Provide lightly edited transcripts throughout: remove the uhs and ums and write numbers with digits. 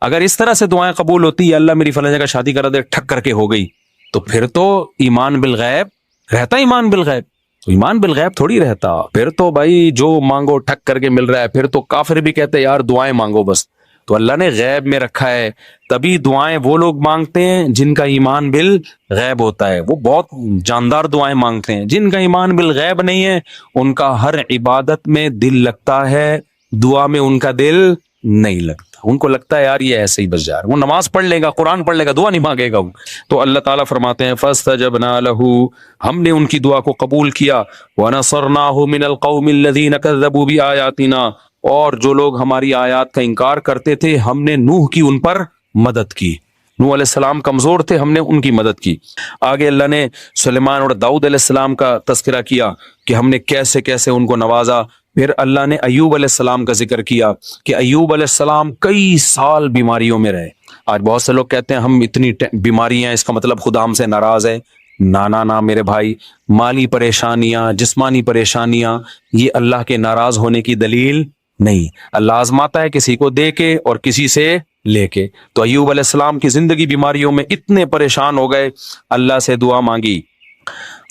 اگر اس طرح سے دعائیں قبول ہوتی ہے اللہ میری فلاں جگہ شادی کرا دے ٹھک کر کے ہو گئی, تو پھر تو ایمان بالغیب رہتا, ایمان بالغیب تو ایمان بالغیب تھوڑی رہتا. پھر تو بھائی جو مانگو ٹھک کر کے مل رہا ہے, پھر تو کافر بھی کہتے ہیں یار دعائیں مانگو بس. تو اللہ نے غیب میں رکھا ہے, تبھی دعائیں وہ لوگ مانگتے ہیں جن کا ایمان بالغیب ہوتا ہے, وہ بہت جاندار دعائیں مانگتے ہیں. جن کا ایمان بالغیب نہیں ہے ان کا ہر عبادت میں دل لگتا ہے, دعا میں ان کا دل نہیں لگتا. ان کو لگتا ہے یار یہ ایسے ہی بس جا رہا ہے, وہ نماز پڑھ لے گا, قرآن پڑھ لے گا, دعا نہیں مانگے گا. تو اللہ تعالیٰ فرماتے ہیں فاستجبنا له, ہم نے ان کی دعا کو قبول کیا, ونصرناه من القوم الذين كذبوا بآياتنا, اور جو لوگ ہماری آیات کا انکار کرتے تھے ہم نے نوح کی ان پر مدد کی. نوح علیہ السلام کمزور تھے, ہم نے ان کی مدد کی. آگے اللہ نے سلیمان اور داؤد علیہ السلام کا تذکرہ کیا کہ ہم نے کیسے کیسے ان کو نوازا. پھر اللہ نے ایوب علیہ السلام کا ذکر کیا کہ ایوب علیہ السلام کئی سال بیماریوں میں رہے. آج بہت سے لوگ کہتے ہیں ہم اتنی بیماریاں اس کا مطلب خدا ہم سے ناراض ہے. نہ میرے بھائی, مالی پریشانیاں, جسمانی پریشانیاں یہ اللہ کے ناراض ہونے کی دلیل نہیں. اللہ آزماتا ہے کسی کو دے کے اور کسی سے لے کے. تو ایوب علیہ السلام کی زندگی بیماریوں میں اتنے پریشان ہو گئے, اللہ سے دعا مانگی,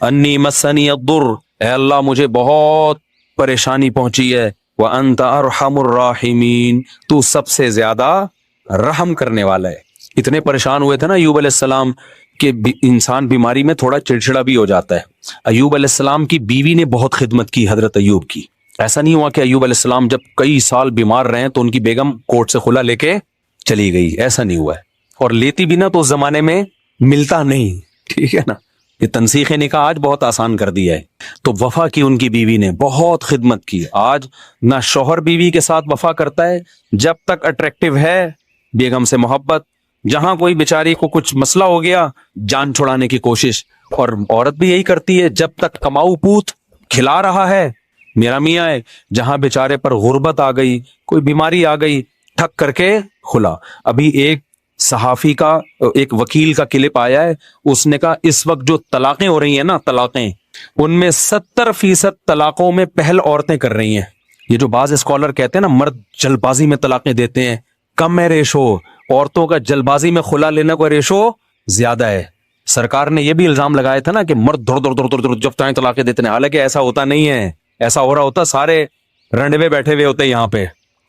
انی مسنی الضر, اے اللہ مجھے بہت پریشانی پہنچی ہے, وانت ارحم الراحمین, تو سب سے زیادہ رحم کرنے والا ہے. اتنے پریشان ہوئے تھے نا ایوب علیہ السلام کہ انسان بیماری میں تھوڑا چڑچڑا بھی ہو جاتا ہے. ایوب علیہ السلام کی بیوی نے بہت خدمت کی حضرت ایوب کی. ایسا نہیں ہوا کہ ایوب علیہ السلام جب کئی سال بیمار رہے تو ان کی بیگم کورٹ سے خلا لے کے چلی گئی, ایسا نہیں ہوا ہے. اور لیتی بھی نا تو اس زمانے میں ملتا نہیں, ٹھیک ہے نا. یہ تنسیخ نکاح آج بہت آسان کر دیا ہے. تو وفا کی ان کی بیوی نے بہت خدمت کی. آج نہ شوہر بیوی کے ساتھ وفا کرتا ہے, جب تک اٹریکٹیو ہے بیگم سے محبت, جہاں کوئی بیچاری کو کچھ مسئلہ ہو گیا جان چھڑانے کی کوشش. اور عورت بھی یہی کرتی ہے, جب تک کماؤ پوت کھلا رہا ہے میرا میاں ہے, جہاں بیچارے پر غربت آ گئی, کوئی بیماری آ گئی, ٹھک کر کے خلا. ابھی ایک صحافی کا, ایک وکیل کا کلپ آیا ہے, اس نے کہا اس وقت جو طلاقیں ہو رہی ہیں نا, طلاقیں, ان میں 70% طلاقوں میں پہل عورتیں کر رہی ہیں. یہ جو بعض اسکالر کہتے ہیں نا مرد جلد بازی میں طلاقیں دیتے ہیں, کم ہے ریشو. عورتوں کا جلد بازی میں خلا لینے کا ریشو زیادہ ہے. سرکار نے یہ بھی الزام لگایا تھا نا کہ مرد دور جب چاہیں طلاقیں دیتے ہیں, حالانکہ ایسا ہوتا نہیں ہے. ایسا ہو رہا ہوتا سارے رنڈوے بیٹھے ہوئے ہوتے یہاں پہ.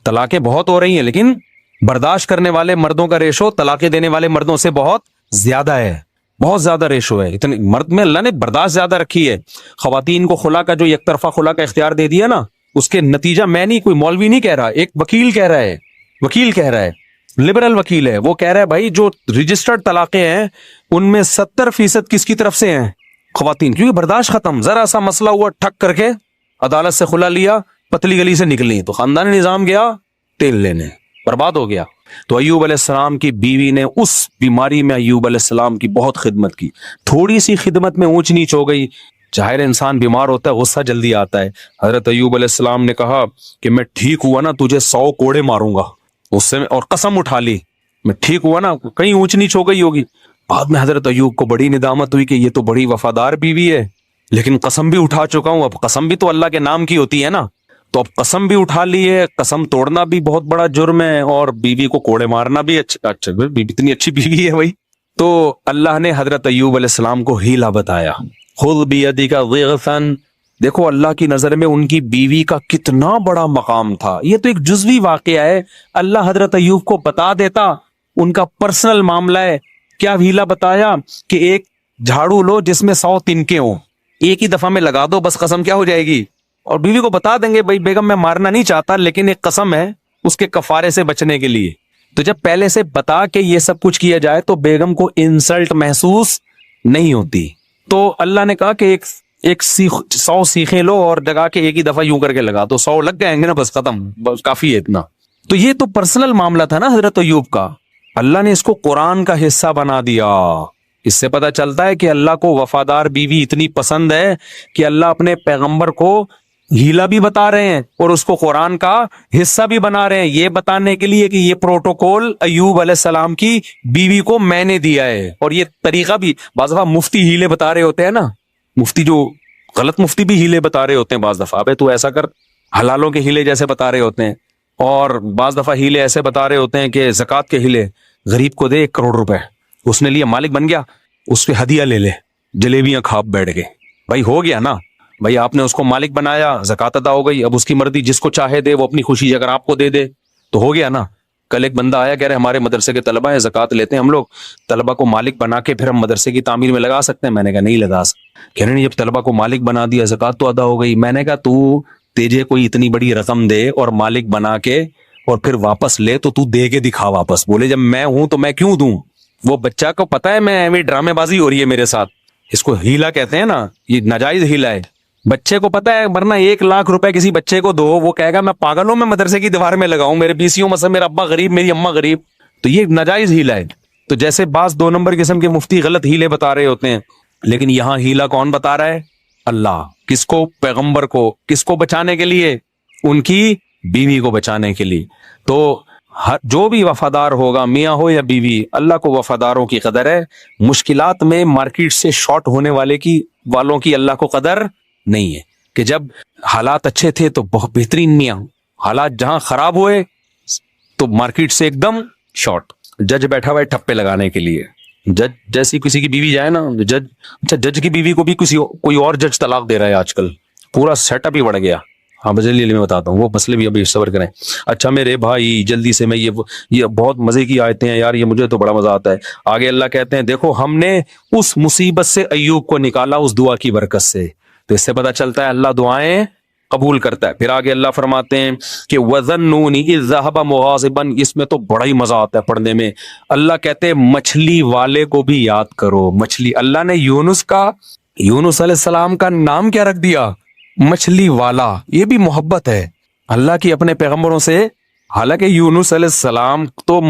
طلاقیں بہت ہو رہی ہیں لیکن برداشت کرنے والے مردوں کا ریشو طلاقیں دینے والے مردوں سے بہت زیادہ ہے, بہت زیادہ ریشو ہے. اتنے مرد میں اللہ نے برداشت زیادہ رکھی ہے. خواتین کو خلا کا جو یک طرفہ خلا کا اختیار دے دیا نا, اس کے نتیجہ میں نہیں, کوئی مولوی نہیں کہہ رہا, ایک وکیل کہہ رہا ہے, وکیل کہہ رہا ہے, لبرل وکیل ہے, وہ کہہ رہا ہے بھائی جو رجسٹرڈ طلاقیں ہیں ان میں 70% کس کی طرف سے ہیں, خواتین. کیونکہ برداشت ختم, ذرا سا مسئلہ ہوا ٹھک کر کے عدالت سے خلا لیا, پتلی گلی سے نکلی تو خاندانی نظام گیا تیل لینے, برباد ہو گیا. تو ایوب علیہ السلام کی بیوی نے اس بیماری میں ایوب علیہ السلام کی بہت خدمت کی. تھوڑی سی خدمت میں اونچ نیچ ہو گئی, ظاہر انسان بیمار ہوتا ہے غصہ جلدی آتا ہے. حضرت ایوب علیہ السلام نے کہا کہ میں ٹھیک ہوا نا تجھے 100 کوڑے ماروں گا, اس سے اور قسم اٹھا لی, میں ٹھیک ہوا نا. کہیں اونچ نیچ ہو گئی ہوگی. بعد میں حضرت ایوب کو بڑی ندامت ہوئی کہ یہ تو بڑی وفادار بیوی ہے, لیکن قسم بھی اٹھا چکا ہوں. اب قسم بھی تو اللہ کے نام کی ہوتی ہے نا, تو اب قسم بھی اٹھا لی ہے, قسم توڑنا بھی بہت بڑا جرم ہے, اور بیوی کو کوڑے مارنا بھی اچھا. اتنی اچھی بیوی ہے بھائی. تو اللہ نے حضرت ایوب علیہ السلام کو ہیلا بتایا, خذ بیدک ضغثا. دیکھو اللہ کی نظر میں ان کی بیوی کا کتنا بڑا مقام تھا. یہ تو ایک جزوی واقعہ ہے, اللہ حضرت ایوب کو بتا دیتا, ان کا پرسنل معاملہ ہے. کیا ہیلا بتایا کہ ایک جھاڑو لو جس میں 100 تنکے ہوں, ایک ہی دفعہ میں لگا دو, بس قسم کیا ہو جائے گی. اور بیوی کو بتا دیں گے بھائی بیگم میں مارنا نہیں چاہتا لیکن ایک قسم ہے اس کے کفارے سے بچنے کے لیے. تو جب پہلے سے بتا کے یہ سب کچھ کیا جائے تو بیگم کو انسلٹ محسوس نہیں ہوتی. تو اللہ نے کہا کہ ایک 100 سیخیں لو اور جگا کے ایک ہی دفعہ یوں کر کے لگا دو, 100 لگ جائیں گے نا, بس ختم, بس کافی ہے اتنا. تو یہ تو پرسنل معاملہ تھا نا حضرت ایوب کا, اللہ نے اس کو قرآن کا حصہ بنا دیا. اس سے پتہ چلتا ہے کہ اللہ کو وفادار بیوی اتنی پسند ہے کہ اللہ اپنے پیغمبر کو ہیلا بھی بتا رہے ہیں اور اس کو قرآن کا حصہ بھی بنا رہے ہیں, یہ بتانے کے لیے کہ یہ پروٹوکول ایوب علیہ السلام کی بیوی کو میں نے دیا ہے. اور یہ طریقہ بھی بعض دفعہ مفتی ہیلے بتا رہے ہوتے ہیں نا, مفتی جو غلط مفتی بھی ہیلے بتا رہے ہوتے ہیں بعض دفعہ, ابے تو ایسا کر, حلالوں کے ہیلے جیسے بتا رہے ہوتے ہیں. اور بعض دفعہ ہیلے ایسے بتا رہے ہوتے ہیں کہ زکوٰۃ کے ہیلے، غریب کو دے 1 کروڑ روپے، اس نے لیا، مالک بن گیا، اس پہ ہدیہ لے لے، جلیبیاں کھا بیٹھ گئے، بھائی ہو گیا نا، بھائی آپ نے اس کو مالک بنایا، زکوٰۃ ادا ہو گئی، اب اس کی مرضی، جس کو چاہے دے، وہ اپنی خوشی اگر آپ کو دے دے تو ہو گیا نا۔ کل ایک بندہ آیا، کہہ رہے ہمارے مدرسے کے طلبہ ہیں، زکوٰۃ لیتے ہیں ہم لوگ، طلبہ کو مالک بنا کے پھر ہم مدرسے کی تعمیر میں لگا سکتے ہیں؟ میں نے کہا نہیں لگا سکتے۔ کہہ رہے نہیں، جب طلبہ کو مالک بنا دیا، زکوٰۃ تو ادا ہو گئی۔ میں نے کہا تجھے کوئی اتنی بڑی رقم دے اور مالک بنا کے اور پھر واپس لے تو تو دے کے دکھا واپس، بولے جب میں ہوں تو میں کیوں دوں؟ وہ بچہ کو پتا ہے میں ایویں ڈرامے بازی ہو رہی ہے میرے ساتھ، اس کو ہیلا کہتے ہیں نا، یہ ناجائز ہیلا ہے۔ بچے کو پتا ہے، ورنہ 1 لاکھ روپے کسی بچے کو دو، وہ کہے گا میں پاگل ہوں، میں مدرسے کی دیوار میں لگاؤں، میرے PCO مثلا میرا ابا غریب، میری اماں غریب، تو یہ ناجائز ہیلا ہے۔ تو جیسے بعض 2 نمبر قسم کے مفتی غلط ہیلے بتا رہے ہوتے ہیں، لیکن یہاں ہیلا کون بتا رہا ہے؟ اللہ۔ کس کو؟ پیغمبر کو۔ کس کو بچانے کے لیے؟ ان کی بیوی کو بچانے کے لیے۔ تو جو بھی وفادار ہوگا، میاں ہو یا بیوی، اللہ کو وفاداروں کی قدر ہے۔ مشکلات میں مارکیٹ سے شارٹ ہونے والوں کی اللہ کو قدر نہیں ہے، کہ جب حالات اچھے تھے تو بہت بہترین میاں، حالات جہاں خراب ہوئے تو مارکیٹ سے ایک دم شارٹ۔ جج بیٹھا ہوا ہے ٹھپے لگانے کے لیے، جج جیسی کسی کی بیوی جائے نا، جج کی بیوی کو بھی کوئی اور جج طلاق دے رہا ہے آج کل، پورا سیٹ اپ ہی بڑھ گیا۔ ہاں جلدی میں بتاتا ہوں، وہ مسئلے بھی ابھی صبر کریں۔ اچھا میرے بھائی جلدی سے، میں یہ بہت مزے کی آیتیں ہیں یار، یہ مجھے تو بڑا مزہ آتا ہے۔ آگے اللہ کہتے ہیں دیکھو ہم نے اس مصیبت سے ایوب کو نکالا اس دعا کی برکت سے، تو اس سے پتہ چلتا ہے اللہ دعائیں قبول کرتا ہے۔ پھر آگے اللہ فرماتے ہیں کہ وَظَنُّونِ إِذْ ذَهَبَ مُغَاضِبًا، اس میں تو بڑا ہی مزہ آتا ہے پڑھنے میں۔ اللہ کہتے ہیں مچھلی والے کو بھی یاد کرو۔ مچھلی، اللہ نے یونس علیہ السلام کا نام کیا رکھ دیا؟ مچھلی والا۔ یہ بھی محبت ہے اللہ کی اپنے پیغمبروں سے۔ حالانکہ یونس علیہ السلام تو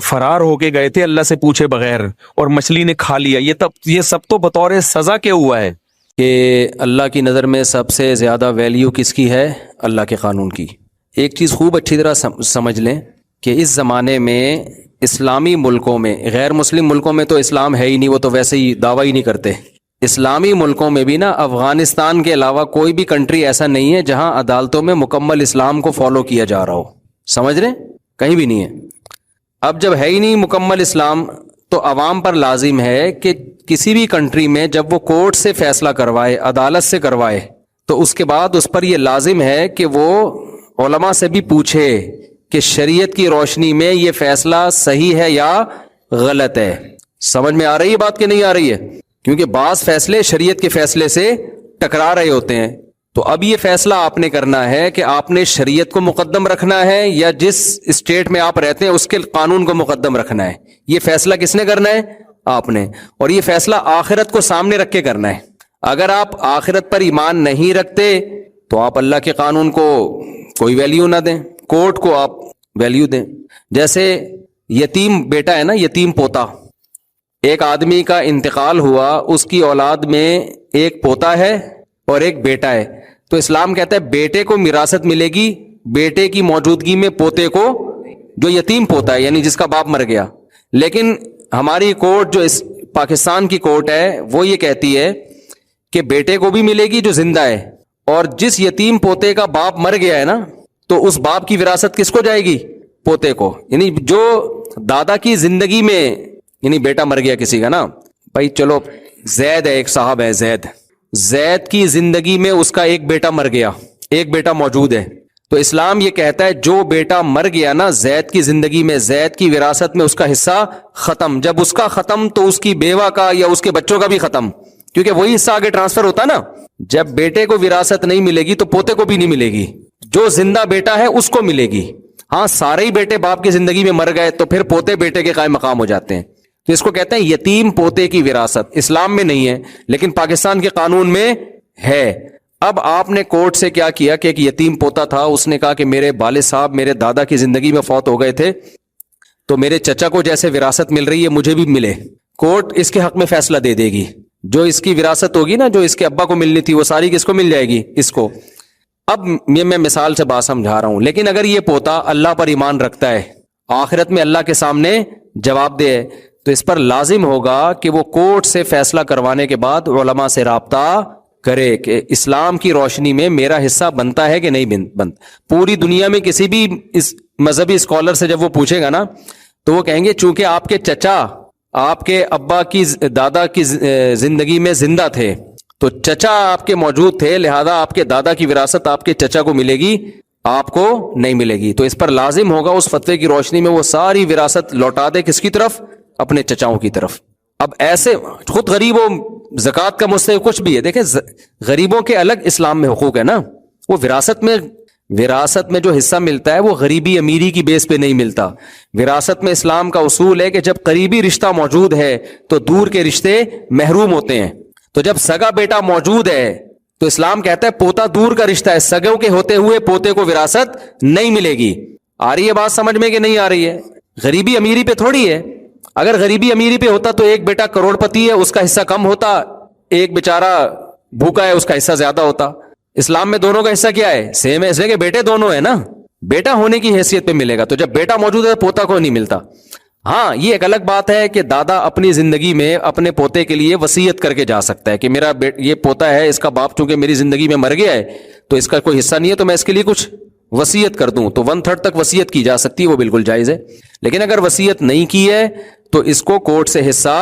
فرار ہو کے گئے تھے اللہ سے پوچھے بغیر، اور مچھلی نے کھا لیا۔ یہ سب تو بطور سزا کے ہوا ہے کہ اللہ کی نظر میں سب سے زیادہ ویلیو کس کی ہے؟ اللہ کے قانون کی۔ ایک چیز خوب اچھی طرح سمجھ لیں کہ اس زمانے میں اسلامی ملکوں میں، غیر مسلم ملکوں میں تو اسلام ہے ہی نہیں، وہ تو ویسے ہی دعویٰ ہی نہیں کرتے۔ اسلامی ملکوں میں بھی نا، افغانستان کے علاوہ کوئی بھی کنٹری ایسا نہیں ہے جہاں عدالتوں میں مکمل اسلام کو فالو کیا جا رہا ہو، سمجھ رہے؟ کہیں بھی نہیں ہے۔ اب جب ہے ہی نہیں مکمل اسلام، تو عوام پر لازم ہے کہ کسی بھی کنٹری میں جب وہ کورٹ سے فیصلہ کروائے، عدالت سے کروائے، تو اس کے بعد اس پر یہ لازم ہے کہ وہ علماء سے بھی پوچھے کہ شریعت کی روشنی میں یہ فیصلہ صحیح ہے یا غلط ہے۔ سمجھ میں آ رہی ہے بات کہ نہیں آ رہی ہے؟ کیونکہ بعض فیصلے شریعت کے فیصلے سے ٹکرا رہے ہوتے ہیں۔ تو اب یہ فیصلہ آپ نے کرنا ہے کہ آپ نے شریعت کو مقدم رکھنا ہے یا جس اسٹیٹ میں آپ رہتے ہیں اس کے قانون کو مقدم رکھنا ہے۔ یہ فیصلہ کس نے کرنا ہے؟ آپ نے۔ اور یہ فیصلہ آخرت کو سامنے رکھ کے کرنا ہے۔ اگر آپ آخرت پر ایمان نہیں رکھتے تو آپ اللہ کے قانون کو کوئی ویلیو نہ دیں، کورٹ کو آپ ویلیو دیں۔ جیسے یتیم بیٹا ہے نا، یتیم پوتا، ایک آدمی کا انتقال ہوا، اس کی اولاد میں ایک پوتا ہے اور ایک بیٹا ہے، تو اسلام کہتا ہے بیٹے کو میراثت ملے گی بیٹے کی موجودگی میں پوتے کو، جو یتیم پوتا ہے یعنی جس کا باپ مر گیا۔ لیکن ہماری کورٹ، جو اس پاکستان کی کورٹ ہے، وہ یہ کہتی ہے کہ بیٹے کو بھی ملے گی جو زندہ ہے، اور جس یتیم پوتے کا باپ مر گیا ہے نا، تو اس باپ کی وراثت کس کو جائے گی؟ پوتے کو۔ یعنی جو دادا کی زندگی میں، یعنی بیٹا مر گیا کسی کا نا، بھائی چلو زید ہے، ایک صاحب ہے زید کی زندگی میں اس کا ایک بیٹا مر گیا، ایک بیٹا موجود ہے، تو اسلام یہ کہتا ہے جو بیٹا مر گیا نا زید کی زندگی میں، زید کی وراثت میں اس کا حصہ ختم۔ جب اس کا ختم تو اس کی بیوہ کا یا اس کے بچوں کا بھی ختم، کیونکہ وہی حصہ آگے ٹرانسفر ہوتا نا۔ جب بیٹے کو وراثت نہیں ملے گی تو پوتے کو بھی نہیں ملے گی، جو زندہ بیٹا ہے اس کو ملے گی۔ ہاں سارے ہی بیٹے باپ کی زندگی میں مر گئے تو پھر پوتے بیٹے کے قائم مقام ہو جاتے ہیں۔ تو اس کو کہتے ہیں یتیم پوتے کی وراثت۔ اسلام میں نہیں ہے لیکن پاکستان کے قانون میں ہے۔ اب آپ نے کورٹ سے کیا کیا کہ ایک یتیم پوتا تھا، اس نے کہا کہ میرے والد صاحب میرے دادا کی زندگی میں فوت ہو گئے تھے، تو میرے چچا کو جیسے وراثت مل رہی ہے مجھے بھی ملے۔ کورٹ اس کے حق میں فیصلہ دے دے گی، جو اس کی وراثت ہوگی نا، جو اس کے ابا کو ملنی تھی، وہ ساری کس کو مل جائے گی؟ اس کو۔ اب یہ میں مثال سے بات سمجھا رہا ہوں، لیکن اگر یہ پوتا اللہ پر ایمان رکھتا ہے، آخرت میں اللہ کے سامنے جواب دہ ہے، تو اس پر لازم ہوگا کہ وہ کورٹ سے فیصلہ کروانے کے بعد علماء سے رابطہ کرے کہ اسلام کی روشنی میں میرا حصہ بنتا ہے کہ نہیں بنتا. پوری دنیا میں کسی بھی اس مذہبی اسکالر سے جب وہ پوچھے گا نا تو وہ کہیں گے چونکہ آپ کے چچا آپ کے ابا کی دادا کی زندگی میں زندہ تھے تو چچا آپ کے موجود تھے، لہذا آپ کے دادا کی وراثت آپ کے چچا کو ملے گی، آپ کو نہیں ملے گی. تو اس پر لازم ہوگا اس فتوے کی روشنی میں وہ ساری وراثت لوٹا دے کس کی طرف؟ اپنے چچاؤں کی طرف. اب ایسے خود غریب و زکوٰۃ کا مستحق کچھ بھی ہے، دیکھیں غریبوں کے الگ اسلام میں حقوق ہے نا. وہ وراثت میں جو حصہ ملتا ہے وہ غریبی امیری کی بیس پہ نہیں ملتا. وراثت میں اسلام کا اصول ہے کہ جب قریبی رشتہ موجود ہے تو دور کے رشتے محروم ہوتے ہیں. تو جب سگا بیٹا موجود ہے تو اسلام کہتا ہے پوتا دور کا رشتہ ہے، سگوں کے ہوتے ہوئے پوتے کو وراثت نہیں ملے گی. آ رہی ہے بات سمجھ میں کہ نہیں آ رہی ہے؟ غریبی امیری پہ تھوڑی ہے. اگر غریبی امیری پہ ہوتا تو ایک بیٹا کروڑ پتی ہے اس کا حصہ کم ہوتا، ایک بیچارہ بھوکا ہے اس کا حصہ زیادہ ہوتا. اسلام میں دونوں کا حصہ کیا ہے؟ سیم ہے، اس لیے کہ بیٹے دونوں ہیں نا، بیٹا ہونے کی حیثیت پہ ملے گا. تو جب بیٹا موجود ہے پوتا کو نہیں ملتا. ہاں یہ ایک الگ بات ہے کہ دادا اپنی زندگی میں اپنے پوتے کے لیے وصیت کر کے جا سکتا ہے کہ میرا یہ پوتا ہے، اس کا باپ چونکہ میری زندگی میں مر گیا ہے تو اس کا کوئی حصہ نہیں ہے تو میں اس کے لیے کچھ وصیت کر دوں. تو 1/3 تک وصیت کی جا سکتی ہے، وہ بالکل جائز ہے. لیکن اگر وصیت نہیں کی ہے تو اس کو کورٹ سے حصہ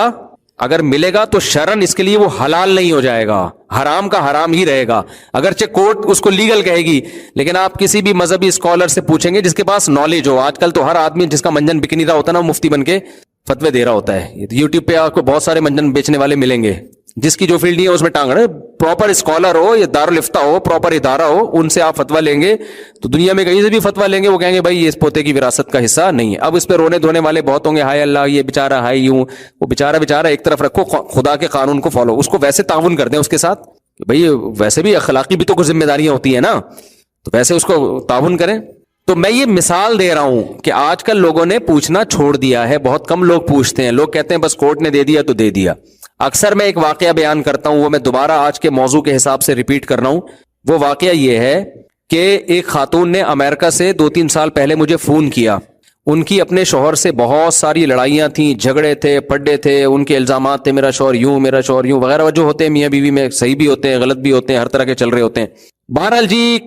اگر ملے گا تو شرعن اس کے لیے وہ حلال نہیں ہو جائے گا، حرام کا حرام ہی رہے گا. اگرچہ کورٹ اس کو لیگل کہے گی، لیکن آپ کسی بھی مذہبی اسکالر سے پوچھیں گے جس کے پاس نالج ہو. آج کل تو ہر آدمی جس کا منجن بک نہیں رہا ہوتا نا وہ مفتی بن کے فتوے دے رہا ہوتا ہے. یوٹیوب پہ آپ کو بہت سارے منجن بیچنے والے ملیں گے، جس کی جو فیلڈ نہیں ہے اس میں ٹانگ رہے. پراپر اسکالر ہو یا دارالفتہ ہو، پراپر ادارہ ہو، ان سے آپ فتویٰ لیں گے تو دنیا میں کہیں سے بھی فتویٰ لیں گے وہ کہیں گے بھائی یہ اس پوتے کی وراثت کا حصہ نہیں ہے. اب اس پہ رونے دھونے والے بہت ہوں گے، ہائے اللہ یہ بیچارہ ہائے یوں. وہ بیچارہ ایک طرف رکھو، خدا کے قانون کو فالو، اس کو ویسے تعاون کر دیں اس کے ساتھ کہ بھائی ویسے بھی اخلاقی بھی تو کچھ ذمہ داریاں ہوتی ہیں نا، تو ویسے اس کو تعاون کریں. تو میں یہ مثال دے رہا ہوں کہ آج کل لوگوں نے پوچھنا چھوڑ دیا ہے، بہت کم لوگ پوچھتے ہیں. لوگ کہتے ہیں بس کورٹ نے دے دیا تو دے دیا. اکثر میں ایک واقعہ بیان کرتا ہوں، وہ میں دوبارہ آج کے موضوع کے حساب سے ریپیٹ کر رہا ہوں. وہ واقعہ یہ ہے کہ ایک خاتون نے امریکہ سے 2-3 سال پہلے مجھے فون کیا. ان کی اپنے شوہر سے بہت ساری لڑائیاں تھیں، جھگڑے تھے، پڈے تھے، ان کے الزامات تھے میرا شوہر یوں میرا شوہر یوں وغیرہ جو ہوتے ہیں میاں بیوی میں، صحیح بھی ہوتے ہیں غلط بھی ہوتے ہیں، ہر طرح کے چل رہے ہوتے ہیں. بہرحال جی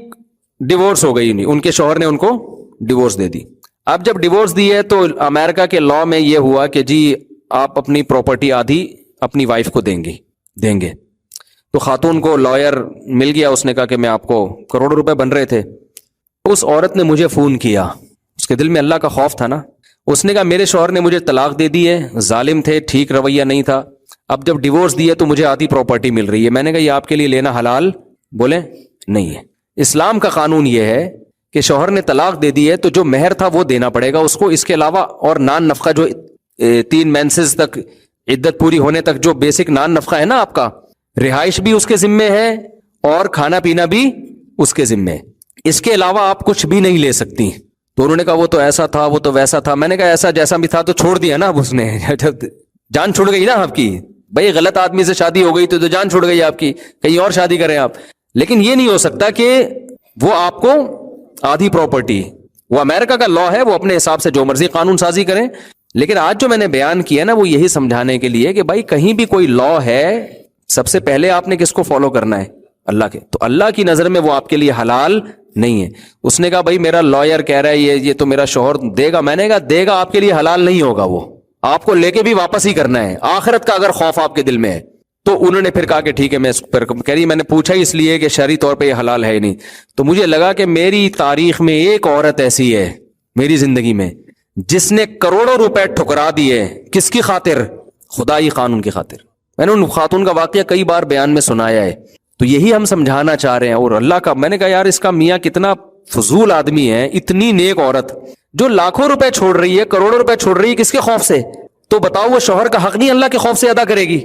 ڈیورس ہو گئی، ان کے شوہر نے ان کو ڈیورس دے دی. اب جب ڈیورس دی ہے تو امریکہ کے لا میں یہ ہوا کہ جی آپ اپنی پراپرٹی آدھی اپنی وائف کو دیں گے. تو خاتون کو لائر مل گیا، اس نے کہا کہ میں آپ کو کروڑوں روپے بن رہے تھے. اس عورت نے مجھے فون کیا، اس کے دل میں اللہ کا خوف تھا نا. اس نے کہا میرے شوہر نے مجھے طلاق دے دی ہے، ظالم تھے، ٹھیک رویہ نہیں تھا، اب جب ڈیورس دی ہے تو مجھے آدھی پراپرٹی مل رہی ہے. میں نے کہا یہ آپ کے لیے لینا حلال؟ بولے نہیں ہے. اسلام کا قانون یہ ہے کہ شوہر نے طلاق دے دی ہے تو جو مہر تھا وہ دینا پڑے گا اس کو، اس کے علاوہ اور نان نفقہ جو 3 مینسز تک عدت پوری ہونے تک جو بیسک نان نفقہ ہے نا آپ کا، رہائش بھی اس کے ذمے ہے اور کھانا پینا بھی اس کے ذمے ہے، اس کے علاوہ آپ کچھ بھی نہیں لے سکتی. تو انہوں نے کہا وہ تو ایسا تھا وہ تو ویسا تھا. میں نے کہا ایسا جیسا بھی تھا تو چھوڑ دیا نا اب اس نے، جب جان چھوڑ گئی نا آپ کی. بھائی غلط آدمی سے شادی ہو گئی تو جان چھوڑ گئی آپ کی، کہیں اور شادی کریں آپ. لیکن یہ نہیں ہو سکتا کہ وہ آپ کو آدھی پراپرٹی، وہ امریکہ کا لا ہے، وہ اپنے حساب سے جو مرضی قانون سازی کریں. لیکن آج جو میں نے بیان کیا نا وہ یہی سمجھانے کے لیے کہ بھائی کہیں بھی کوئی لا ہے، سب سے پہلے آپ نے کس کو فالو کرنا ہے؟ اللہ کے. تو اللہ کی نظر میں وہ آپ کے لیے حلال نہیں ہے. اس نے کہا بھائی میرا لائر کہہ رہا ہے یہ تو میرا شوہر دے گا. میں نے کہا دے گا، آپ کے لیے حلال نہیں ہوگا، وہ آپ کو لے کے بھی واپس ہی کرنا ہے. آخرت کا اگر خوف آپ کے دل میں ہے تو انہوں نے پھر کہا کہ ٹھیک ہے. میں کہہ رہی میں نے پوچھا اس لیے کہ شرعی طور پہ یہ حلال ہے ہی نہیں. تو مجھے لگا کہ میری تاریخ میں ایک عورت ایسی ہے میری زندگی میں جس نے کروڑوں روپے ٹھکرا دیے. کس کی خاطر؟ خدائی قانون کی خاطر. میں نے ان خاتون کا واقعہ کئی بار بیان میں سنایا ہے. تو یہی ہم سمجھانا چاہ رہے ہیں. اور اللہ کا، میں نے کہا یار اس کا میاں کتنا فضول آدمی ہے، اتنی نیک عورت جو لاکھوں روپے چھوڑ رہی ہے، کروڑوں روپے چھوڑ رہی ہے، کس کے خوف سے؟ تو بتاؤ وہ شوہر کا حق نہیں اللہ کے خوف سے ادا کرے گی؟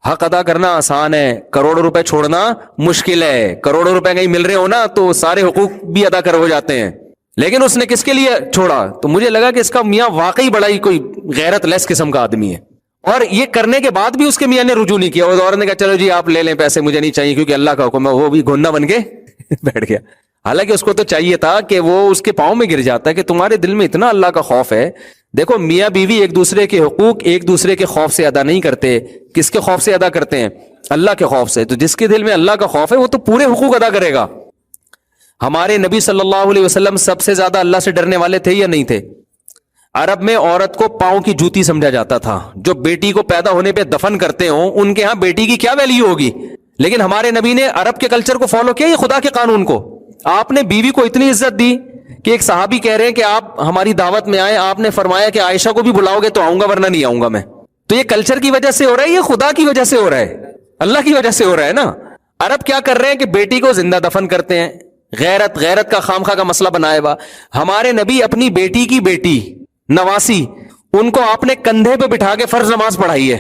حق ادا کرنا آسان ہے، کروڑوں روپے چھوڑنا مشکل ہے. کروڑوں روپے کہیں مل رہے ہو نا تو سارے حقوق بھی ادا کر ہو جاتے ہیں. لیکن اس نے کس کے لیے چھوڑا؟ تو مجھے لگا کہ اس کا میاں واقعی بڑا ہی کوئی غیرت لیس قسم کا آدمی ہے. اور یہ کرنے کے بعد بھی اس کے میاں نے رجوع نہیں کیا. اور عورت نے کہا چلو جی آپ لے لیں پیسے، مجھے نہیں چاہیے کیونکہ اللہ کا حکم ہے. وہ بھی گھننا بن کے بیٹھ گیا. حالانکہ اس کو تو چاہیے تھا کہ وہ اس کے پاؤں میں گر جاتا ہے کہ تمہارے دل میں اتنا اللہ کا خوف ہے. دیکھو میاں بیوی ایک دوسرے کے حقوق ایک دوسرے کے خوف سے ادا نہیں کرتے. کس کے خوف سے ادا کرتے ہیں؟ اللہ کے خوف سے. تو جس کے دل میں اللہ کا خوف ہے وہ تو پورے حقوق ادا کرے گا. ہمارے نبی صلی اللہ علیہ وسلم سب سے زیادہ اللہ سے ڈرنے والے تھے یا نہیں تھے؟ عرب میں عورت کو پاؤں کی جوتی سمجھا جاتا تھا. جو بیٹی کو پیدا ہونے پہ دفن کرتے ہوں ان کے ہاں بیٹی کی کیا ویلیو ہوگی. لیکن ہمارے نبی نے عرب کے کلچر کو فالو کیا, یہ خدا کے قانون کو. آپ نے بیوی کو اتنی عزت دی کہ ایک صحابی کہہ رہے ہیں کہ آپ ہماری دعوت میں آئے, آپ نے فرمایا کہ عائشہ کو بھی بلاؤ گے تو آؤں گا ورنہ نہیں آؤں گا میں. تو یہ کلچر کی وجہ سے ہو رہا ہے, یہ خدا کی وجہ سے ہو رہا ہے, اللہ کی وجہ سے ہو رہا ہے نا. عرب کیا کر رہے ہیں کہ بیٹی کو زندہ دفن کرتے ہیں, غیرت کا خامخواہ کا مسئلہ بنایا ہوا. ہمارے نبی اپنی بیٹی کی بیٹی نواسی ان کو آپ نے کندھے پہ بٹھا کے فرض نماز پڑھائی ہے.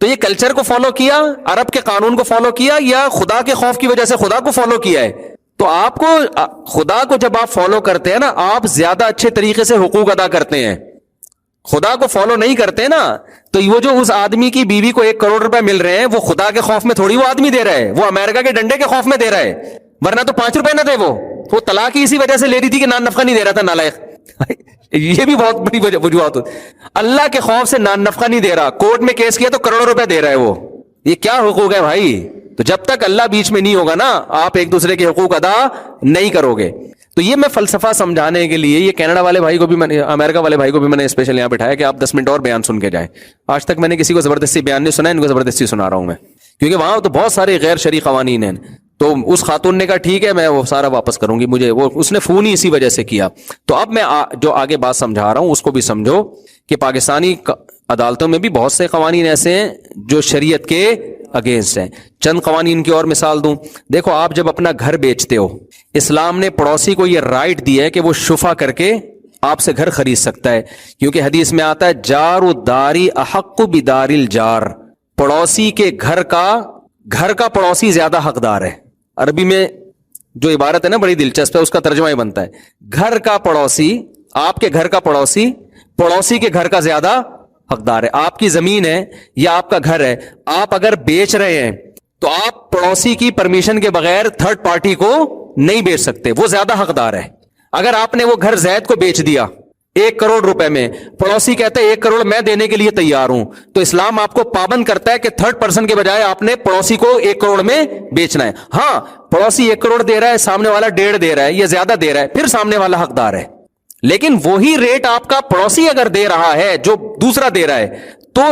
تو یہ کلچر کو فالو کیا, عرب کے قانون کو فالو کیا, یا خدا کے خوف کی وجہ سے خدا کو فالو کیا ہے؟ تو آپ کو خدا کو جب آپ فالو کرتے ہیں نا, آپ زیادہ اچھے طریقے سے حقوق ادا کرتے ہیں. خدا کو فالو نہیں کرتے نا, تو وہ جو اس آدمی کی بیوی کو 1 کروڑ روپے مل رہے ہیں وہ خدا کے خوف میں تھوڑی وہ آدمی دے رہا ہے, وہ امریکہ کے ڈنڈے کے خوف میں دے رہا ہے. ورنہ تو 5 روپے نہ دے, وہ طلاق ہی اسی وجہ سے لے رہی تھی کہ نان نفقہ نہیں دے رہا تھا, نالائق. یہ بھی بہت بڑی وجوہات. اللہ کے خوف سے نان نفقہ نہیں دے رہا, کورٹ میں کیس کیا تو کروڑوں روپے دے رہا ہے وہ. یہ کیا حقوق ہے بھائی؟ تو جب تک اللہ بیچ میں نہیں ہوگا نا, آپ ایک دوسرے کے حقوق ادا نہیں کرو گے. تو یہ میں فلسفہ سمجھانے کے لیے, یہ کینیڈا والے بھائی کو بھی میں, امریکہ والے بھائی کو بھی میں نے اسپیشل یہاں بٹھایا کہ آپ 10 منٹ اور بیان سن کے جائیں. آج تک میں نے کسی کو زبردستی بیان نہیں سنا, ان کو زبردستی سنا رہا ہوں میں, کیونکہ وہاں تو بہت سارے غیر شرعی قوانین ہیں. تو اس خاتون نے کہا ٹھیک ہے میں وہ سارا واپس کروں گی, مجھے وہ اس نے فون ہی اسی وجہ سے کیا. تو اب میں جو آگے بات سمجھا رہا ہوں اس کو بھی سمجھو کہ پاکستانی عدالتوں میں بھی بہت سے قوانین ایسے ہیں جو شریعت کے اگینسٹ ہیں. چند قوانین کی اور مثال دوں. دیکھو, آپ جب اپنا گھر بیچتے ہو, اسلام نے پڑوسی کو یہ رائٹ دیا ہے کہ وہ شفا کر کے آپ سے گھر خرید سکتا ہے, کیونکہ حدیث میں آتا ہے جار الداری احق بدار الجار, پڑوسی کے گھر کا پڑوسی زیادہ حقدار ہے. عربی میں جو عبارت ہے نا بڑی دلچسپ ہے, اس کا ترجمہ یہ بنتا ہے گھر کا پڑوسی, آپ کے گھر کا پڑوسی پڑوسی کے گھر کا زیادہ حقدار ہے. آپ کی زمین ہے یا آپ کا گھر ہے, آپ اگر بیچ رہے ہیں تو آپ پڑوسی کی پرمیشن کے بغیر تھرڈ پارٹی کو نہیں بیچ سکتے, وہ زیادہ حقدار ہے. اگر آپ نے وہ گھر زید کو بیچ دیا 1 کروڑ روپے میں, پڑوسی کہتے ہیں 1 کروڑ میں دینے کے لیے تیار ہوں, تو اسلام آپ کو پابند کرتا ہے کہ تھرڈ پرسن کے بجائے آپ نے پڑوسی کو 1 کروڑ میں بیچنا ہے. ہاں, پڑوسی 1 کروڑ دے رہا ہے, سامنے والا 1.5 دے رہا ہے یا زیادہ دے رہا ہے, پھر سامنے والا حقدار ہے. لیکن وہی ریٹ آپ کا پڑوسی اگر دے رہا ہے جو دوسرا دے رہا ہے, تو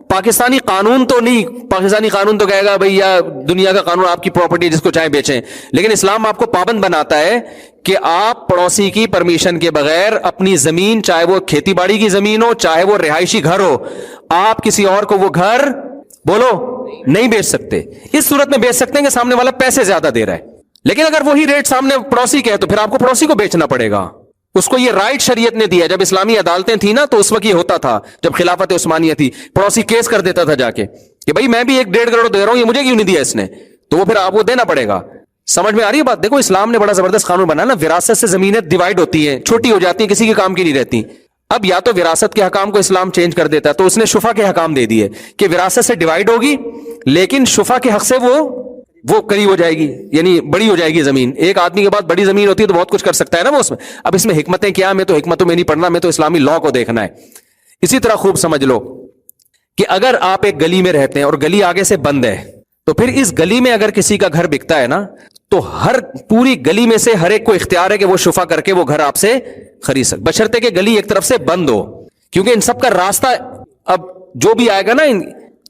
پاکستانی قانون تو نہیں, پاکستانی قانون تو کہے گا بھئی یا دنیا کا قانون آپ کی پراپرٹی جس کو چاہے بیچیں, لیکن اسلام آپ کو پابند بناتا ہے کہ آپ پڑوسی کی پرمیشن کے بغیر اپنی زمین, چاہے وہ کھیتی باڑی کی زمین ہو چاہے وہ رہائشی گھر ہو, آپ کسی اور کو وہ گھر بولو نہیں بیچ سکتے. اس صورت میں بیچ سکتے ہیں کہ سامنے والا پیسے زیادہ دے رہا ہے, لیکن اگر وہی ریٹ سامنے پڑوسی کے ہے تو پھر آپ کو پڑوسی کو بیچنا پڑے گا. اس کو یہ رائٹ شریعت نے دیا. جب اسلامی عدالتیں تھیں نا تو اس وقت یہ ہوتا تھا, جب خلافت عثمانیہ تھی, پڑوسی کیس کر دیتا تھا جا کے کہ بھائی میں بھی 1.5 کروڑ دے رہا ہوں, یہ مجھے کیوں نہیں دیا اس نے, تو وہ پھر آپ کو دینا پڑے گا. سمجھ میں آ رہی ہے بات؟ دیکھو اسلام نے بڑا زبردست قانون بنایا نا, وراثت سے زمینیں ڈیوائڈ ہوتی ہیں, چھوٹی ہو جاتی ہیں, کسی کے کام کی نہیں رہتی. اب یا تو وراثت کے حکام کو اسلام چینج کر دیتا ہے, تو اس نے شفا کے حکام دے دیے کہ وراثت سے ڈیوائڈ ہوگی لیکن شفا کے حق سے وہ قریب ہو جائے گی, یعنی بڑی ہو جائے گی زمین. ایک آدمی کے پاس بڑی زمین ہوتی ہے تو بہت کچھ کر سکتا ہے نا وہ اس میں. اب اس میں حکمتیں کیا, میں تو حکمتوں میں نہیں پڑھنا, میں تو اسلامی لاء کو دیکھنا ہے. اسی طرح خوب سمجھ لو کہ اگر آپ ایک گلی میں رہتے ہیں اور گلی آگے سے بند ہے, تو پھر اس گلی میں اگر کسی کا گھر بکتا ہے نا, تو ہر پوری گلی میں سے ہر ایک کو اختیار ہے کہ وہ شفا کر کے وہ گھر آپ سے خرید سکے, بشرطے کہ گلی ایک طرف سے بند ہو, کیونکہ ان سب کا راستہ اب جو بھی آئے گا نا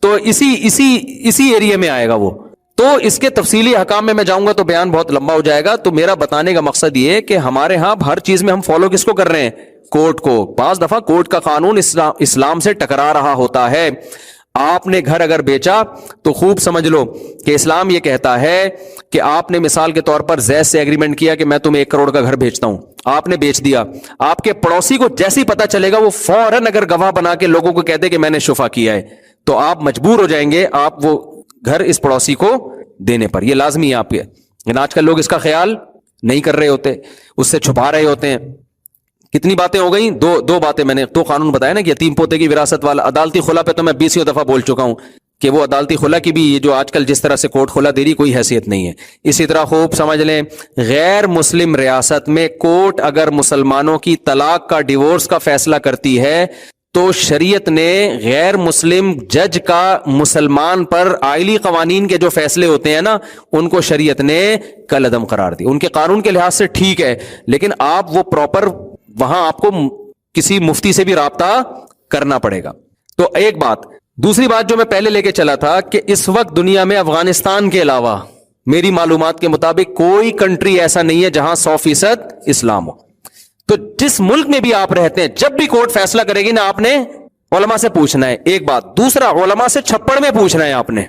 تو اسی ایریا میں آئے گا وہ. تو اس کے تفصیلی حکام میں جاؤں گا تو بیان بہت لمبا ہو جائے گا. تو میرا بتانے کا مقصد یہ ہے کہ ہمارے ہاں ہر چیز میں ہم فالو کس کو کر رہے ہیں, کورٹ کو. بعض دفعہ کورٹ کا قانون اسلام سے ٹکرا رہا ہوتا ہے. آپ نے گھر اگر بیچا تو خوب سمجھ لو کہ اسلام یہ کہتا ہے کہ آپ نے مثال کے طور پر زید سے ایگریمنٹ کیا کہ میں تمہیں 1 کروڑ کا گھر بیچتا ہوں, آپ نے بیچ دیا. آپ کے پڑوسی کو جیسے ہی پتا چلے گا وہ فوراً اگر گواہ بنا کے لوگوں کو کہتے کہ میں نے شفا کیا ہے, تو آپ مجبور ہو جائیں گے آپ وہ گھر اس پڑوسی کو دینے پر. یہ لازمی ہے آپ کے, لیکن آج کل لوگ اس کا خیال نہیں کر رہے ہوتے, اس سے چھپا رہے ہوتے ہیں. کتنی باتیں ہو گئیں, دو باتیں میں نے, 2 قانون بتایا نا کہ یتیم پوتے کی وراثت والا. عدالتی خلا پہ تو میں 20 دفعہ بول چکا ہوں کہ وہ عدالتی خلا کی بھی یہ جو آج کل جس طرح سے کورٹ خلا دے رہی کوئی حیثیت نہیں ہے. اسی طرح خوب سمجھ لیں, غیر مسلم ریاست میں کورٹ اگر مسلمانوں کی طلاق کا, ڈیورس کا فیصلہ کرتی ہے تو شریعت نے غیر مسلم جج کا مسلمان پر آئلی قوانین کے جو فیصلے ہوتے ہیں نا ان کو شریعت نے کل عدم قرار دی. ان کے قانون کے لحاظ سے ٹھیک ہے لیکن آپ وہ پراپر وہاں آپ کو کسی مفتی سے بھی رابطہ کرنا پڑے گا. تو ایک بات. دوسری بات جو میں پہلے لے کے چلا تھا کہ اس وقت دنیا میں افغانستان کے علاوہ میری معلومات کے مطابق کوئی کنٹری ایسا نہیں ہے جہاں 100% اسلام ہو. تو جس ملک میں بھی آپ رہتے ہیں جب بھی کورٹ فیصلہ کرے گی نا آپ نے علماء سے پوچھنا ہے. ایک بات. دوسرا علماء سے چھپڑ میں پوچھنا ہے آپ نے.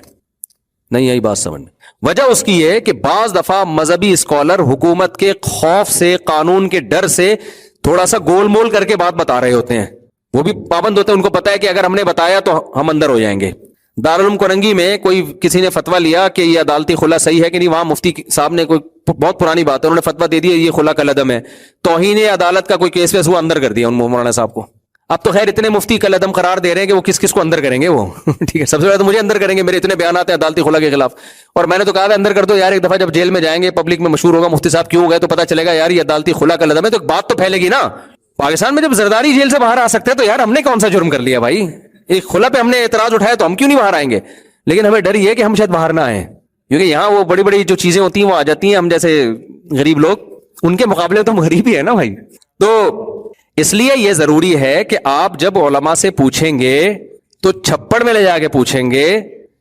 نہیں آئی بات سمجھ میں. وجہ اس کی ہے کہ بعض دفعہ مذہبی اسکالر حکومت کے خوف سے قانون کے ڈر سے تھوڑا سا گول مول کر کے بات بتا رہے ہوتے ہیں. وہ بھی پابند ہوتے ہیں. ان کو پتا ہے کہ اگر ہم نے بتایا تو ہم اندر ہو جائیں گے. دارالعلوم کرنگی میں کوئی کسی نے فتویٰ لیا کہ یہ عدالتی خلا صحیح ہے کہ نہیں. وہاں مفتی صاحب نے کوئی بہت پرانی بات ہے انہوں نے فتویٰ دے دیا یہ خلا کل عدم ہے. توہین عدالت کا کوئی کیس ویس وہ اندر کر دیا ان مولانا صاحب کو. اب تو خیر اتنے مفتی کل عدم قرار دے رہے ہیں کہ وہ کس کس کو اندر کریں گے. وہ ٹھیک ہے سب سے پہلے تو مجھے اندر کریں گے. میرے اتنے بیانات ہیں عدالتی خلا کے خلاف اور میں نے تو کہا اندر کر دو یار. ایک دفعہ جب جیل میں جائیں گے پبلک میں مشہور ہوگا مفتی صاحب کیوں گئے تو پتا چلے گا یار یہ عدالتی خلا کل عدم ہے. تو ایک بات تو پھیلے گی نا. پاکستان میں جب زرداری جیل سے باہر آ سکتے ہیں تو یار ہم نے کون سا جرم کر لیا بھائی. ایک خلا پہ ہم نے اعتراض اٹھایا تو ہم کیوں نہیں باہر آئیں گے. لیکن ہمیں ڈر یہ ہے کہ ہم شاید باہر نہ آئیں کیونکہ یہاں وہ بڑی بڑی جو چیزیں ہوتی ہیں وہ آ جاتی ہیں. ہم جیسے غریب لوگ ان کے مقابلے تو ہم غریب ہی ہے نا بھائی. تو اس لیے یہ ضروری ہے کہ آپ جب علماء سے پوچھیں گے تو چھپڑ میں لے جا کے پوچھیں گے.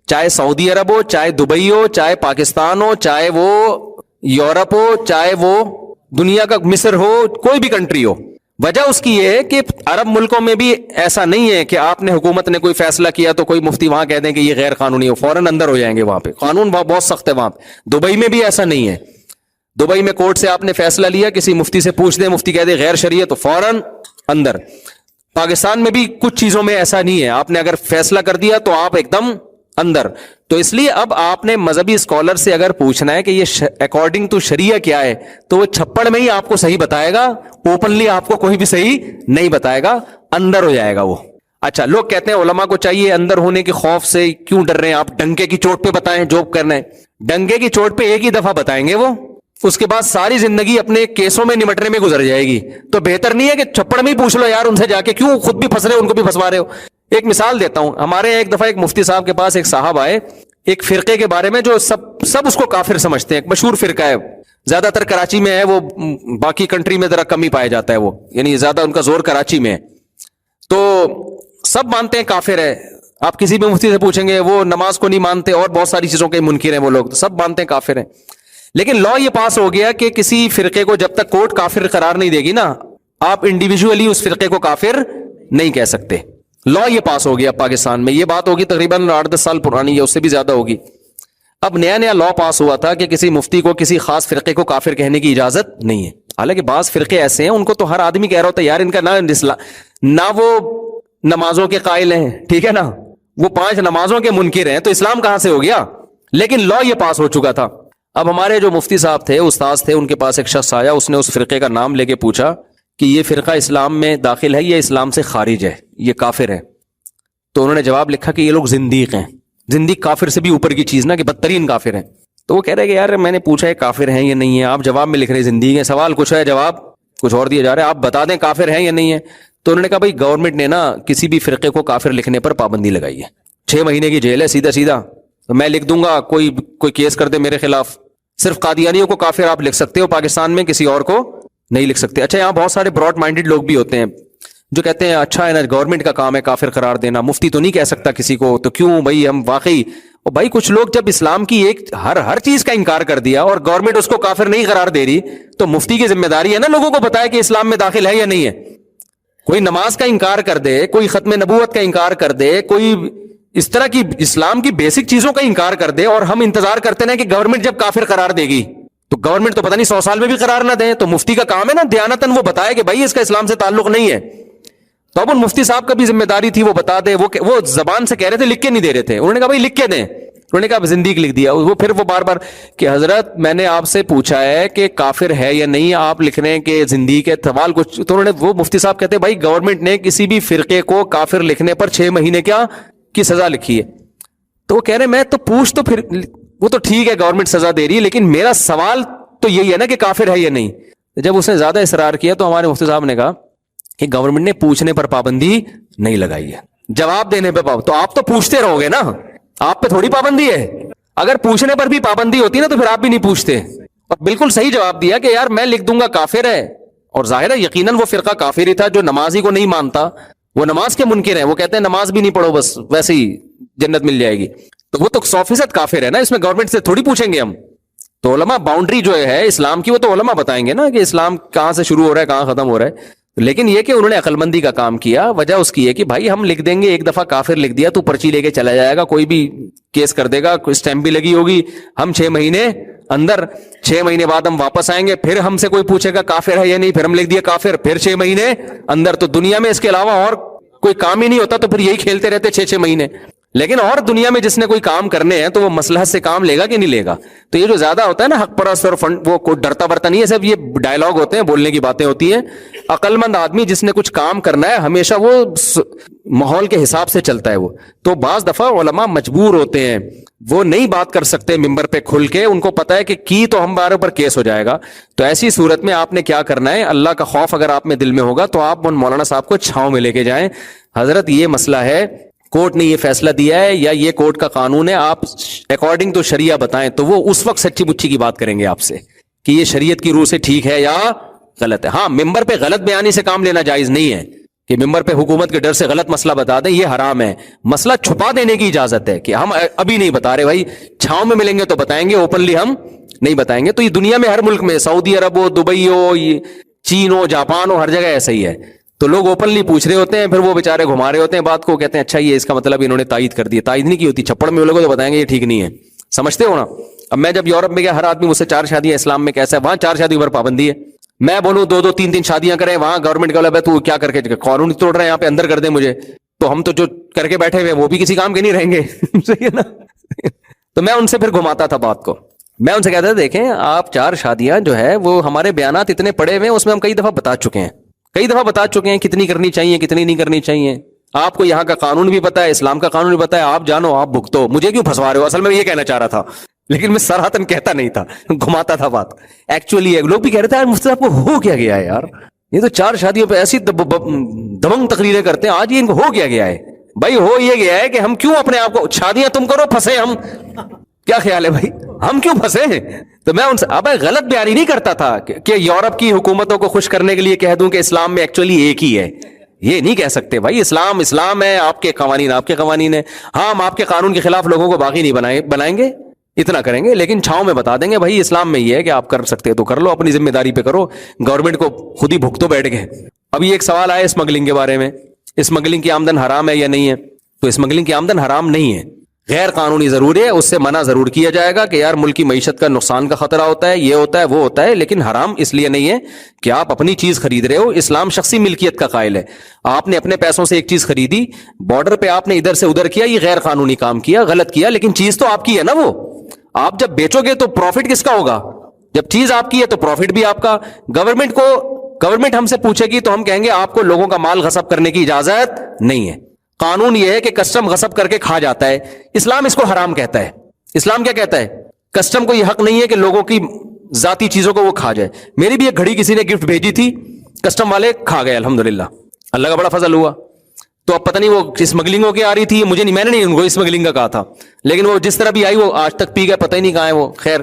چاہے سعودی عرب ہو چاہے دبئی ہو چاہے پاکستان ہو چاہے وہ یورپ ہو چاہے وہ دنیا کا مصر ہو کوئی بھی کنٹری ہو. وجہ اس کی یہ ہے کہ عرب ملکوں میں بھی ایسا نہیں ہے کہ آپ نے حکومت نے کوئی فیصلہ کیا تو کوئی مفتی وہاں کہہ دیں کہ یہ غیر قانونی ہو فوراً اندر ہو جائیں گے. وہاں پہ قانون بہت سخت ہے. وہاں پہ دبئی میں بھی ایسا نہیں ہے. دبئی میں کورٹ سے آپ نے فیصلہ لیا کسی مفتی سے پوچھ دیں مفتی کہہ دے غیر شریعت تو فوراً اندر. پاکستان میں بھی کچھ چیزوں میں ایسا نہیں ہے. آپ نے اگر فیصلہ کر دیا تو آپ ایک دم اندر. تو اس لیے اب آپ نے مذہبی اسکالر سے اگر پوچھنا ہے کہ یہ اکارڈنگ ٹو شریعہ کیا ہے تو وہ چھپڑ میں ہی آپ کو صحیح بتائے گا. اوپنلی آپ کو کوئی بھی صحیح نہیں بتائے گا. اندر ہو جائے گا وہ. اچھا لوگ کہتے ہیں علماء کو چاہیے اندر ہونے کے خوف سے کیوں ڈر رہے ہیں آپ ڈنکے کی چوٹ پہ بتائیں جو کرنا ہے. ڈنکے کی چوٹ پہ ایک ہی دفعہ بتائیں گے وہ اس کے بعد ساری زندگی اپنے کیسوں میں نمٹنے میں گزر جائے گی. تو بہتر نہیں ہے کہ چھپڑ میں ہی پوچھ لو یار ان سے جا کے کیوں خود بھی پھنس رہے ہو ان کو بھی پھنسوا رہے ہو. ایک مثال دیتا ہوں. ہمارے ایک دفعہ ایک مفتی صاحب کے پاس ایک صاحب آئے ایک فرقے کے بارے میں جو سب اس کو کافر سمجھتے ہیں. ایک مشہور فرقہ ہے زیادہ تر کراچی میں ہے. وہ باقی کنٹری میں ذرا کم ہی پایا جاتا ہے وہ یعنی زیادہ ان کا زور کراچی میں ہے. تو سب مانتے ہیں کافر ہے. آپ کسی بھی مفتی سے پوچھیں گے وہ نماز کو نہیں مانتے اور بہت ساری چیزوں کے منکر ہیں وہ لوگ. تو سب مانتے ہیں کافر ہیں. لیکن لا یہ پاس ہو گیا کہ کسی فرقے کو جب تک کورٹ کافر قرار نہیں دے گی نا آپ انڈیویجولی اس فرقے کو کافر نہیں کہہ سکتے. لا یہ پاس ہو گیا پاکستان میں. یہ بات ہوگی تقریباً 8-10 سال پرانی ہے اس سے بھی زیادہ ہوگی. اب نیا نیا لا پاس ہوا تھا کہ کسی مفتی کو کسی خاص فرقے کو کافر کہنے کی اجازت نہیں ہے. حالانکہ بعض فرقے ایسے ہیں ان کو تو ہر آدمی کہہ رہا ہوتا ہے یار ان کا نہ وہ نمازوں کے قائل ہیں ٹھیک ہے نا وہ 5 نمازوں کے منکر ہیں تو اسلام کہاں سے ہو گیا. لیکن لا یہ پاس ہو چکا تھا. اب ہمارے جو مفتی صاحب تھے استاذ تھے ان کے پاس ایک شخص آیا. اس نے اس فرقے کا نام لے کے پوچھا کہ یہ فرقہ اسلام میں داخل ہے یا اسلام سے خارج ہے یہ کافر ہے. تو انہوں نے جواب لکھا کہ یہ لوگ زندیق ہیں. زندیق کافر سے بھی اوپر کی چیز نا کہ بدترین کافر ہیں. تو وہ کہہ رہے کہ یار میں نے پوچھا ہے کافر ہیں یا نہیں ہے آپ جواب میں لکھ رہے زندیق ہیں. سوال کچھ ہے جواب کچھ اور دیا جا رہا ہے. آپ بتا دیں کافر ہیں یا نہیں ہے. تو انہوں نے کہا بھائی گورنمنٹ نے نا کسی بھی فرقے کو کافر لکھنے پر پابندی لگائی ہے. 6 مہینے کی جیل ہے سیدھا. تو میں لکھ دوں گا کوئی کیس کر دے میرے خلاف. صرف قادیانیوں کو کافر آپ لکھ سکتے ہو پاکستان میں کسی اور کو نہیں لکھ سکتے. اچھا یہاں بہت سارے براڈ مائنڈیڈ لوگ بھی ہوتے ہیں جو کہتے ہیں اچھا ہے نا گورنمنٹ کا کام ہے کافر قرار دینا مفتی تو نہیں کہہ سکتا کسی کو تو کیوں بھائی ہم واقعی. اور بھائی کچھ لوگ جب اسلام کی ایک ہر چیز کا انکار کر دیا اور گورنمنٹ اس کو کافر نہیں قرار دے رہی تو مفتی کی ذمہ داری ہے نا لوگوں کو بتائے کہ اسلام میں داخل ہے یا نہیں ہے. کوئی نماز کا انکار کر دے کوئی ختم نبوت کا انکار کر دے کوئی اس طرح کی اسلام کی بیسک چیزوں کا انکار کر دے اور ہم انتظار کرتے ہیں کہ گورنمنٹ جب کافر قرار دے گی تو گورنمنٹ تو پتہ نہیں 100 سال میں بھی قرار نہ دے. تو مفتی کا کام ہے نا دیانتاً وہ بتائے کہ بھائی اس کا اسلام سے تعلق نہیں ہے. تو اب ان مفتی صاحب کا بھی ذمہ داری تھی وہ بتا دے. وہ زبان سے کہہ رہے تھے لکھ کے نہیں دے رہے تھے. انہوں نے کہا بھائی لکھ کے دیں. انہوں نے کہا زندگی لکھ دیا. وہ پھر وہ بار بار کہ حضرت میں نے آپ سے پوچھا ہے کہ کافر ہے یا نہیں آپ لکھ رہے ہیں کہ زندگی کے سوال کچھ. تو انہوں نے وہ مفتی صاحب کہتے ہیں بھائی گورنمنٹ نے کسی بھی فرقے کو کافر لکھنے پر 6 مہینے کی سزا لکھی ہے. تو وہ کہہ رہے میں تو پوچھ تو پھر وہ تو ٹھیک ہے گورنمنٹ سزا دے رہی ہے لیکن میرا سوال تو یہی ہے نا کہ کافر ہے یا نہیں. جب اس نے زیادہ اصرار کیا تو ہمارے مفتی صاحب نے کہا کہ گورنمنٹ نے پوچھنے پر پابندی نہیں لگائی ہے, جواب دینے پہ پابندی. تو آپ تو پوچھتے رہو گے نا, آپ پہ تھوڑی پابندی ہے. اگر پوچھنے پر بھی پابندی ہوتی نا تو پھر آپ بھی نہیں پوچھتے. اور بالکل صحیح جواب دیا کہ یار میں لکھ دوں گا کافر ہے, اور ظاہر ہے یقیناً وہ فرقہ کافر ہی تھا جو نماز ہی کو نہیں مانتا, وہ نماز کے منکر ہیں, وہ کہتے ہیں نماز بھی نہیں پڑھو بس ویسے ہی جنت مل جائے گی. تو وہ تو 100% کافر ہے نا, اس میں گورنمنٹ سے تھوڑی پوچھیں گے ہم. تو علماء باؤنڈری جو ہے اسلام کی وہ تو علماء بتائیں گے نا کہ اسلام کہاں سے شروع ہو رہا ہے کہاں ختم ہو رہا ہے. لیکن یہ کہ انہوں نے عقل مندی کا کام کیا. وجہ اس کی ہے کہ بھائی ہم لکھ دیں گے, ایک دفعہ کافر لکھ دیا تو پرچی لے کے چلا جائے گا, کوئی بھی کیس کر دے گا, کوئی اسٹیمپ بھی لگی ہوگی, ہم 6 مہینے اندر, 6 مہینے بعد ہم واپس آئیں گے, پھر ہم سے کوئی پوچھے گا کافر ہے یا نہیں, پھر ہم لکھ دیا کافر, پھر 6 مہینے اندر. تو دنیا میں اس کے علاوہ اور کوئی کام ہی نہیں ہوتا, تو پھر یہی کھیلتے رہتے 6 مہینے. لیکن اور دنیا میں جس نے کوئی کام کرنے ہیں تو وہ مصلحت سے کام لے گا کہ نہیں لے گا. تو یہ جو زیادہ ہوتا ہے نا حق پرست اور فنڈ, وہ کوئی ڈرتا برتا نہیں ہے, صرف یہ ڈائلاگ ہوتے ہیں, بولنے کی باتیں ہوتی ہیں. عقل مند آدمی جس نے کچھ کام کرنا ہے ہمیشہ وہ ماحول کے حساب سے چلتا ہے. وہ تو بعض دفعہ علماء مجبور ہوتے ہیں, وہ نہیں بات کر سکتے ممبر پہ کھل کے, ان کو پتا ہے کہ کی تو ہمارے اوپر کیس ہو جائے گا. تو ایسی صورت میں آپ نے کیا کرنا ہے, اللہ کا خوف اگر آپ میں دل میں ہوگا تو آپ ان مولانا صاحب کو چھاؤں میں لے کے جائیں. حضرت یہ مسئلہ ہے, کورٹ نے یہ فیصلہ دیا ہے یا یہ کورٹ کا قانون ہے, آپ اکارڈنگ ٹو شریعہ بتائیں. تو وہ اس وقت سچی مچی کی بات کریں گے آپ سے کہ یہ شریعت کی روح سے ٹھیک ہے یا غلط ہے. ہاں ممبر پہ غلط بیانی سے کام لینا جائز نہیں ہے کہ ممبر پہ حکومت کے ڈر سے غلط مسئلہ بتا دیں, یہ حرام ہے. مسئلہ چھپا دینے کی اجازت ہے کہ ہم ابھی نہیں بتا رہے بھائی, چھاؤں میں ملیں گے تو بتائیں گے, اوپنلی ہم نہیں بتائیں گے. تو یہ دنیا میں ہر ملک میں, سعودی عرب ہو, دبئی ہو, چین ہو, جاپان ہو, ہر جگہ ایسا ہی ہے. تو لوگ اوپنلی پوچھ رہے ہوتے ہیں, پھر وہ بیچارے گھما رہے ہوتے ہیں بات کو, کہتے ہیں اچھا یہ اس کا مطلب انہوں نے تائید کر دی. تائید نہیں کی ہوتی, چھپڑ میں وہ لوگ تو بتائیں گے یہ ٹھیک نہیں ہے. سمجھتے ہو نا. اب میں جب یورپ میں گیا, ہر آدمی مجھ سے 4 شادیاں اسلام میں کیسا ہے, وہاں 4 شادی پر پابندی ہے. میں بولوں 2 3 شادیاں کریں, وہاں گورنمنٹ کا ہے تو کیا کر کے قانون توڑ رہے ہیں, یہاں پہ اندر کر دیں مجھے. تو ہم تو جو کر کے بیٹھے ہوئے وہ بھی کسی کام کے نہیں رہیں گے. صحیح ہے نا. تو میں ان سے پھر گھماتا تھا بات کو, میں ان سے کہتا تھا دیکھیں آپ 4 شادیاں جو ہے وہ ہمارے بیانات اتنے پڑے ہوئے ہیں, اس میں ہم کئی دفعہ بتا چکے ہیں کتنی کرنی چاہیے کتنی نہیں کرنی چاہیے. آپ کو یہاں کا قانون بھی پتا ہے, اسلام کا قانون بھی پتا ہے, آپ جانو آپ بھگتو, مجھے کیوں پھنسوا رہے ہو. اصل میں یہ کہنا چاہ رہا تھا, لیکن میں سراہتن کہتا نہیں تھا, گھماتا تھا بات. ایکچولی لوگ بھی کہہ رہے تھے یار مفتی صاحب کو ہو کیا گیا ہے یار, یہ تو 4 شادیوں پہ ایسی دمنگ تقریریں کرتے ہیں, آج یہ ان کو ہو کیا گیا ہے. بھائی ہو یہ گیا ہے کہ ہم کیوں اپنے آپ کو, شادیاں تم کرو پھنسے ہم, کیا خیال ہے بھائی, ہم کیوں پھنسے. تو میں ان سے اب غلط بیانی نہیں کرتا تھا کہ یورپ کی حکومتوں کو خوش کرنے کے لیے کہہ دوں کہ اسلام میں ایکچولی ایک ہی ہے. یہ نہیں کہہ سکتے بھائی, اسلام ہے, آپ کے قوانین آپ کے قوانین ہیں. ہاں ہم آپ کے قانون کے خلاف لوگوں کو باغی نہیں بنائیں گے, اتنا کریں گے, لیکن چھاؤں میں بتا دیں گے بھائی اسلام میں یہ ہے کہ آپ کر سکتے تو کر لو, اپنی ذمہ داری پہ کرو, گورنمنٹ کو خود ہی بھگتو بیٹھ گئے. ابھی ایک سوال آیا اسمگلنگ کے بارے میں, اسمگلنگ کی آمدن حرام ہے یا نہیں ہے. تو اسمگلنگ کی آمدن حرام نہیں ہے, غیر قانونی ضرور ہے, اس سے منع ضرور کیا جائے گا کہ یار ملک کی معیشت کا نقصان کا خطرہ ہوتا ہے, یہ ہوتا ہے وہ ہوتا ہے, لیکن حرام اس لیے نہیں ہے کہ آپ اپنی چیز خرید رہے ہو. اسلام شخصی ملکیت کا قائل ہے. آپ نے اپنے پیسوں سے ایک چیز خریدی, بارڈر پہ آپ نے ادھر سے ادھر کیا, یہ غیر قانونی کام کیا, غلط کیا, لیکن چیز تو آپ کی ہے نا. وہ آپ جب بیچو گے تو پروفٹ کس کا ہوگا, جب چیز آپ کی ہے تو پروفٹ بھی آپ کا. گورنمنٹ ہم سے پوچھے گی تو ہم کہیں گے آپ کو لوگوں کا مال غصب کرنے کی اجازت نہیں ہے. قانون یہ ہے کہ کسٹم غصب کر کے کھا جاتا ہے, اسلام اس کو حرام کہتا ہے. اسلام کیا کہتا ہے, کسٹم کو یہ حق نہیں ہے کہ لوگوں کی ذاتی چیزوں کو وہ کھا جائے. میری بھی ایک گھڑی کسی نے گفٹ بھیجی تھی, کسٹم والے کھا گئے, الحمدللہ اللہ کا بڑا فضل ہوا. تو اب پتہ نہیں وہ اسمگلنگ ہو کے آ رہی تھی, مجھے نہیں, میں نے نہیں ان کو اسمگلنگ کا کہا تھا, لیکن وہ جس طرح بھی آئی وہ آج تک پی گئے, پتہ ہی نہیں کہاں ہے وہ. خیر,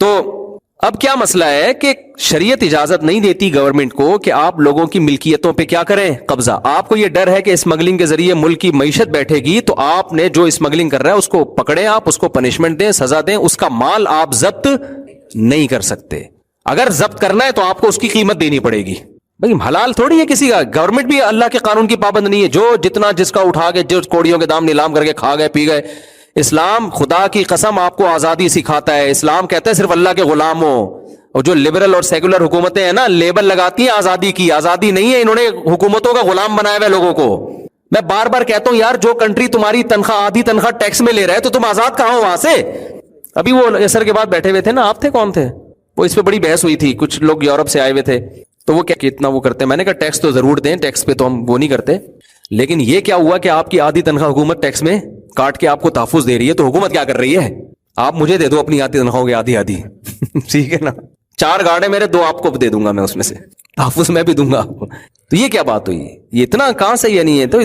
تو اب کیا مسئلہ ہے کہ شریعت اجازت نہیں دیتی گورنمنٹ کو کہ آپ لوگوں کی ملکیتوں پہ کیا کریں, قبضہ. آپ کو یہ ڈر ہے کہ اسمگلنگ کے ذریعے ملک کی معیشت بیٹھے گی, تو آپ نے جو اسمگلنگ کر رہا ہے اس کو پکڑیں, آپ اس کو پنشمنٹ دیں, سزا دیں, اس کا مال آپ ضبط نہیں کر سکتے. اگر ضبط کرنا ہے تو آپ کو اس کی قیمت دینی پڑے گی. بھائی حلال تھوڑی ہے کسی کا, گورنمنٹ بھی اللہ کے قانون کی پابند نہیں ہے. جو جتنا جس کا اٹھا کے جو کوڑیوں کے دام نیلام کر کے کھا گئے پی گئے. اسلام خدا کی قسم آپ کو آزادی سکھاتا ہے. اسلام کہتا ہے صرف اللہ کے غلام ہو. اور جو لبرل اور سیکولر حکومتیں ہیں نا, لیبل لگاتی ہیں آزادی کی, آزادی نہیں ہے, انہوں نے حکومتوں کا غلام بنایا ہوا ہے لوگوں کو. میں بار بار کہتا ہوں یار, جو کنٹری تمہاری تنخواہ آدھی تنخواہ ٹیکس میں لے رہا ہے تو تم آزاد کہاں ہو وہاں سے. ابھی وہ اثر کے بعد بیٹھے ہوئے تھے نا, آپ تھے کون تھے, وہ اس پہ بڑی بحث ہوئی تھی, کچھ لوگ یورپ سے آئے ہوئے تھے, تو وہ کیا اتنا وہ کرتے ہیں. میں نے کہا ٹیکس تو ضرور دیں, ٹیکس پہ تو ہم وہ نہیں کرتے, لیکن یہ کیا ہوا کہ آپ کی آدھی تنخواہ حکومت ٹیکس میں کاٹ کے آپ کو تحفظ دے رہی ہے, تو حکومت کیا کر رہی ہے, آپ مجھے دے دو اپنی آدھی تنخواہ کی آدھی. ٹھیک ہے نا, 4 گارڈ ہے میرے, 2 آپ کو دے دوں گا میں اس میں سے. تحفظ میں بھی دوں گا. تو یہ کیا بات ہوئی؟ یہ اتنا کہاں سے یہ نہیں ہے؟ تو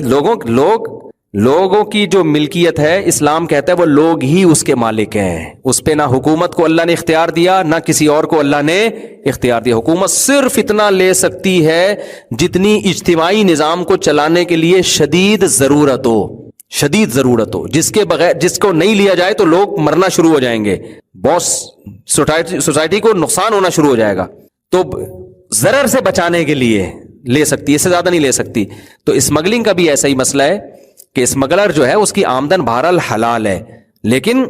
لوگوں کی جو ملکیت ہے اسلام کہتا ہے وہ لوگ ہی اس کے مالک ہیں. اس پہ نہ حکومت کو اللہ نے اختیار دیا نہ کسی اور کو اللہ نے اختیار دیا. حکومت صرف اتنا لے سکتی ہے جتنی اجتماعی نظام کو چلانے کے لیے شدید ضرورت ہو. جس کو نہیں لیا جائے تو لوگ مرنا شروع ہو جائیں گے، بہت سوسائٹی کو نقصان ہونا شروع ہو جائے گا. تو ضرر سے بچانے کے لیے لے سکتی ہے، اس سے زیادہ نہیں لے سکتی. تو اسمگلنگ کا بھی ایسا ہی مسئلہ ہے کہ اسمگلر جو ہے اس کی آمدن بہرحال حلال ہے لیکن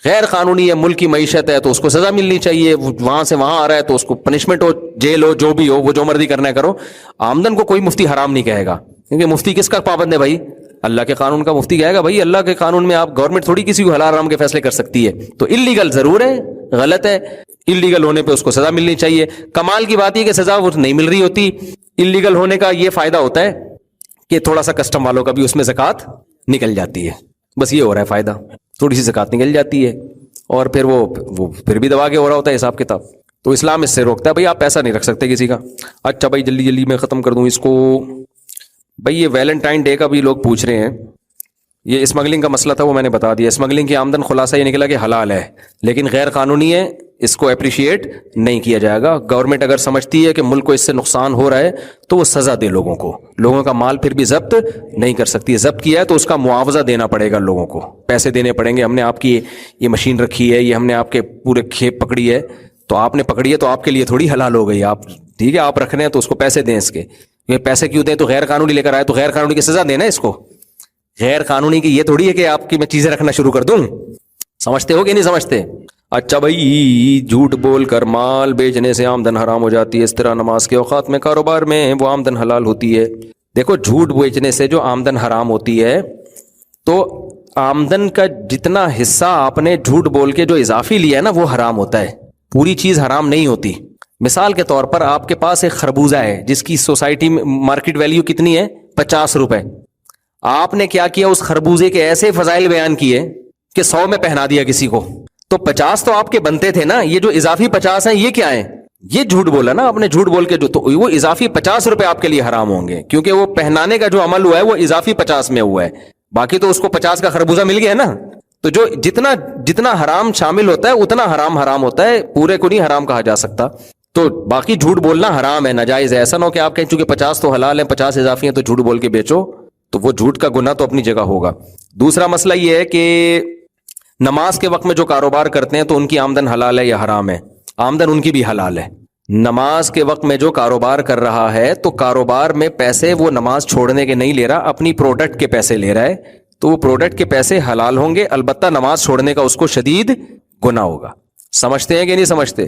غیر قانونی ہے، ملک کی معیشت ہے تو اس کو سزا ملنی چاہیے. وہاں سے وہاں آ رہا ہے تو اس کو پنشمنٹ ہو، جیل ہو، جو بھی ہو، وہ جو مرضی کرنا ہے کرو. آمدن کو کوئی مفتی حرام نہیں کہے گا، کیونکہ مفتی کس کا پابند ہے بھائی؟ اللہ کے قانون کا. مفتی کہے گا بھائی اللہ کے قانون میں آپ، گورنمنٹ تھوڑی کسی کو حلال حرام کے فیصلے کر سکتی ہے. تو اللیگل ضرور ہے، غلط ہے، اللیگل ہونے پہ اس کو سزا ملنی چاہیے. کمال کی بات یہ کہ سزا وہ نہیں مل رہی ہوتی. اللیگل ہونے کا یہ فائدہ ہوتا ہے کہ تھوڑا سا کسٹم والوں کا بھی اس میں زکوٰۃ نکل جاتی ہے. بس یہ ہو رہا ہے فائدہ، تھوڑی سی زکوٰۃ نکل جاتی ہے اور پھر وہ پھر بھی دبا کے ہو رہا ہوتا ہے حساب کتاب. تو اسلام اس سے روکتا ہے بھائی آپ پیسہ نہیں رکھ سکتے کسی کا. اچھا بھائی جلدی میں ختم کر دوں اس کو. بھائی یہ ویلنٹائن ڈے کا بھی لوگ پوچھ رہے ہیں. یہ اسمگلنگ کا مسئلہ تھا وہ میں نے بتا دیا. اسمگلنگ کی آمدن خلاصہ یہ نکلا کہ حلال ہے لیکن غیر قانونی ہے، اس کو اپریشیٹ نہیں کیا جائے گا. گورنمنٹ اگر سمجھتی ہے کہ ملک کو اس سے نقصان ہو رہا ہے تو وہ سزا دے لوگوں کو. لوگوں کا مال پھر بھی ضبط نہیں کر سکتی. ضبط کیا ہے تو اس کا معاوضہ دینا پڑے گا، لوگوں کو پیسے دینے پڑیں گے. ہم نے آپ کی یہ مشین رکھی ہے، یہ ہم نے آپ کے پورے کھیپ پکڑی ہے تو آپ نے پکڑی ہے تو آپ کے لیے تھوڑی حلال ہو گئی. آپ ٹھیک ہے آپ رکھ رہے ہیں تو اس کو پیسے دیں. اس کے یہ پیسے کیوں دیں؟ تو غیر قانونی لے کر آئے تو غیر قانونی کی سزا دینا. اس کو غیر قانونی کی یہ تھوڑی ہے کہ آپ کی میں چیزیں رکھنا شروع کر دوں. سمجھتے ہو کہ نہیں سمجھتے؟ اچھا بھائی جھوٹ بول کر مال بیچنے سے آمدن حرام ہو جاتی ہے، اس طرح نماز کے اوقات میں کاروبار میں وہ آمدن حلال ہوتی ہے. دیکھو جھوٹ بیچنے سے جو آمدن حرام ہوتی ہے تو آمدن کا جتنا حصہ آپ نے جھوٹ بول کے جو اضافی لیا ہے نا وہ حرام ہوتا ہے، پوری چیز حرام نہیں ہوتی. مثال کے طور پر آپ کے پاس ایک خربوزہ ہے جس کی سوسائٹی میں مارکیٹ ویلیو کتنی ہے؟ 50 روپے. آپ نے کیا کیا؟ اس خربوزے کے ایسے فضائل بیان کیے کہ 100 میں پہنا دیا کسی کو. تو 50 تو آپ کے بنتے تھے نا، یہ جو اضافی 50 ہیں یہ کیا ہیں؟ یہ جھوٹ بولا نا آپ نے. جھوٹ بول کے جو تو وہ اضافی 50 روپے آپ کے لیے حرام ہوں گے کیونکہ وہ پہنانے کا جو عمل ہوا ہے وہ اضافی 50 میں ہوا ہے. باقی تو اس کو 50 کا خربوزہ مل گیا نا. تو جو جتنا حرام شامل ہوتا ہے اتنا حرام ہوتا ہے، پورے کو نہیں حرام کہا جا سکتا. تو باقی جھوٹ بولنا حرام ہے، ناجائز ہے. ایسا نہ ہو کہ آپ کہیں چونکہ 50 تو حلال ہیں 50 اضافی ہیں تو جھوٹ بول کے بیچو، تو وہ جھوٹ کا گناہ تو اپنی جگہ ہوگا. دوسرا مسئلہ یہ ہے کہ نماز کے وقت میں جو کاروبار کرتے ہیں تو ان کی آمدن حلال ہے یا حرام ہے؟ آمدن ان کی بھی حلال ہے. نماز کے وقت میں جو کاروبار کر رہا ہے تو کاروبار میں پیسے وہ نماز چھوڑنے کے نہیں لے رہا، اپنی پروڈکٹ کے پیسے لے رہا ہے تو وہ پروڈکٹ کے پیسے حلال ہوں گے. البتہ نماز چھوڑنے کا اس کو شدید گناہ ہوگا. سمجھتے ہیں کہ نہیں سمجھتے؟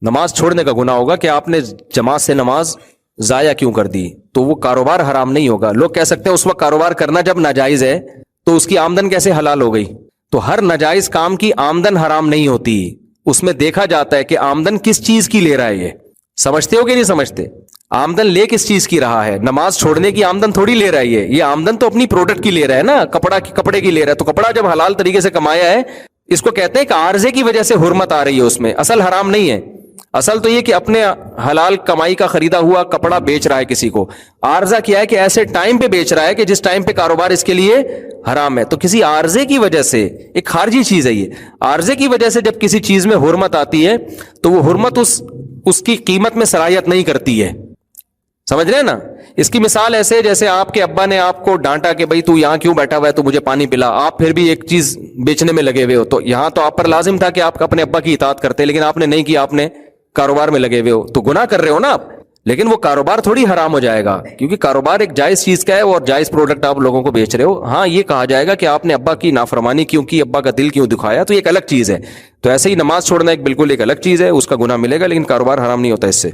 نماز چھوڑنے کا گناہ ہوگا کہ آپ نے جماعت سے نماز ضائع کیوں کر دی، تو وہ کاروبار حرام نہیں ہوگا. لوگ کہہ سکتے ہیں اس وقت کاروبار کرنا جب ناجائز ہے تو اس کی آمدن کیسے حلال ہو گئی؟ تو ہر ناجائز کام کی آمدن حرام نہیں ہوتی، اس میں دیکھا جاتا ہے کہ آمدن کس چیز کی لے رہا ہے. یہ سمجھتے ہو کہ نہیں سمجھتے؟ آمدن لے کس چیز کی رہا ہے؟ نماز چھوڑنے کی آمدن تھوڑی لے رہا ہے. یہ آمدن تو اپنی پروڈکٹ کی لے رہا ہے نا، کپڑے کی لے رہا ہے. تو کپڑا جب حلال طریقے سے کمایا ہے اس کو کہتے ہیں کہ عارضے کی وجہ سے حرمت آ رہی ہے اس میں، اصل حرام نہیں ہے. اصل تو یہ کہ اپنے حلال کمائی کا خریدا ہوا کپڑا بیچ رہا ہے کسی کو. عارضہ کیا ہے کہ ایسے ٹائم پہ بیچ رہا ہے کہ جس ٹائم پہ کاروبار اس کے لیے حرام ہے. تو کسی عارضے کی وجہ سے، ایک خارجی چیز ہے یہ، عارضے کی وجہ سے جب کسی چیز میں حرمت آتی ہے تو وہ حرمت اس کی قیمت میں صلاحیت نہیں کرتی ہے. سمجھ رہے ہیں نا؟ اس کی مثال ایسے جیسے آپ کے ابا نے آپ کو ڈانٹا کہ بھائی تو یہاں کیوں بیٹھا ہوا ہے، تو مجھے پانی پلا. آپ پھر بھی ایک چیز بیچنے میں لگے ہوئے ہو، تو یہاں تو آپ پر لازم تھا کہ آپ اپنے ابا کی اطاعت کرتے، لیکن آپ نے نہیں کیا، آپ نے کاروبار میں لگے ہوئے ہو، تو گناہ کر رہے ہو نا آپ. لیکن وہ کاروبار تھوڑی حرام ہو جائے گا کیونکہ کاروبار ایک جائز چیز کا ہے اور جائز پروڈکٹ آپ لوگوں کو بیچ رہے ہو. ہاں یہ کہا جائے گا کہ آپ نے ابا کی نافرمانی کیوں کی، ابا کا دل کیوں دکھایا، تو یہ ایک الگ چیز ہے. تو ایسے ہی نماز چھوڑنا ایک بالکل ایک الگ چیز ہے، اس کا گناہ ملے گا لیکن کاروبار حرام نہیں ہوتا اس سے.